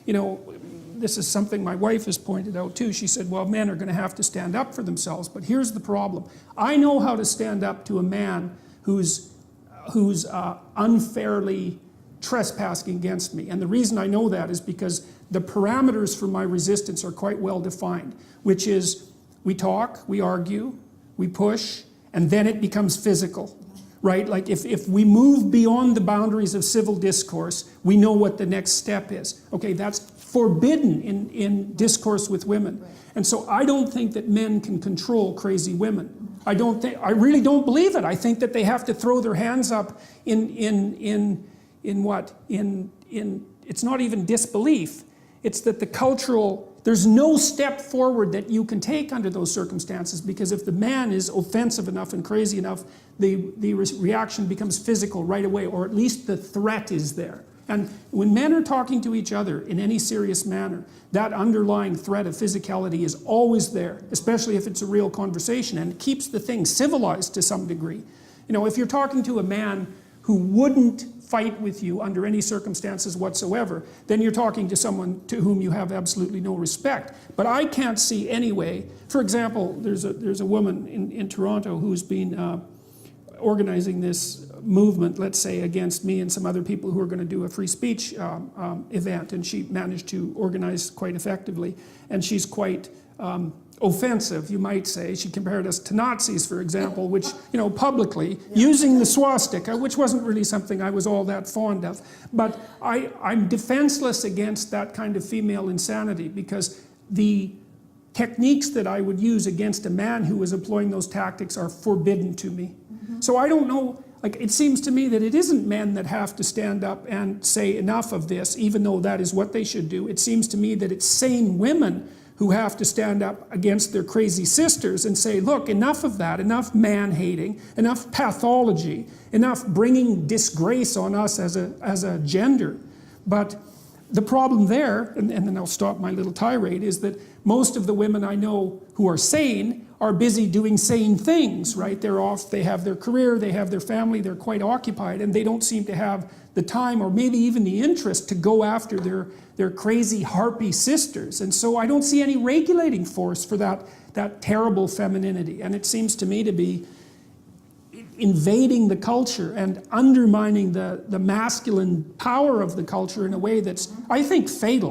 you know, this is something my wife has pointed out too. She said, well, men are going to have to stand up for themselves, but here's the problem. I know how to stand up to a man who's unfairly trespassing against me. And the reason I know that is because the parameters for my resistance are quite well defined, which is we talk, we argue, we push, and then it becomes physical, right? Like if we move beyond the boundaries of civil discourse, we know what the next step is. Okay, that's forbidden in discourse with women. Right. And so I don't think that men can control crazy women. I really don't believe it. I think that they have to throw their hands up in it's not even disbelief. It's that there's no step forward that you can take under those circumstances, because if the man is offensive enough and crazy enough, the reaction becomes physical right away, or at least the threat is there. And when men are talking to each other in any serious manner, that underlying threat of physicality is always there, especially if it's a real conversation, and it keeps the thing civilized to some degree. You know, if you're talking to a man who wouldn't fight with you under any circumstances whatsoever, then you're talking to someone to whom you have absolutely no respect. But I can't see any way. For example, there's a woman in Toronto who's been organizing this movement, let's say, against me and some other people who are going to do a free speech event, and she managed to organize quite effectively. And she's quite offensive, you might say. She compared us to Nazis, for example, which, you know, publicly, using the swastika, which wasn't really something I was all that fond of. But I'm defenseless against that kind of female insanity, because the techniques that I would use against a man who was employing those tactics are forbidden to me. So I don't know, like, it seems to me that it isn't men that have to stand up and say enough of this, even though that is what they should do. It seems to me that it's sane women who have to stand up against their crazy sisters and say, look, enough of that, enough man-hating, enough pathology, enough bringing disgrace on us as a gender. But the problem there, and then I'll stop my little tirade, is that most of the women I know who are sane are busy doing sane things, right? They're off, they have their career, they have their family, they're quite occupied, and they don't seem to have the time or maybe even the interest to go after their crazy harpy sisters. And so I don't see any regulating force for that terrible femininity. And it seems to me to be invading the culture and undermining the masculine power of the culture in a way that's, I think, fatal.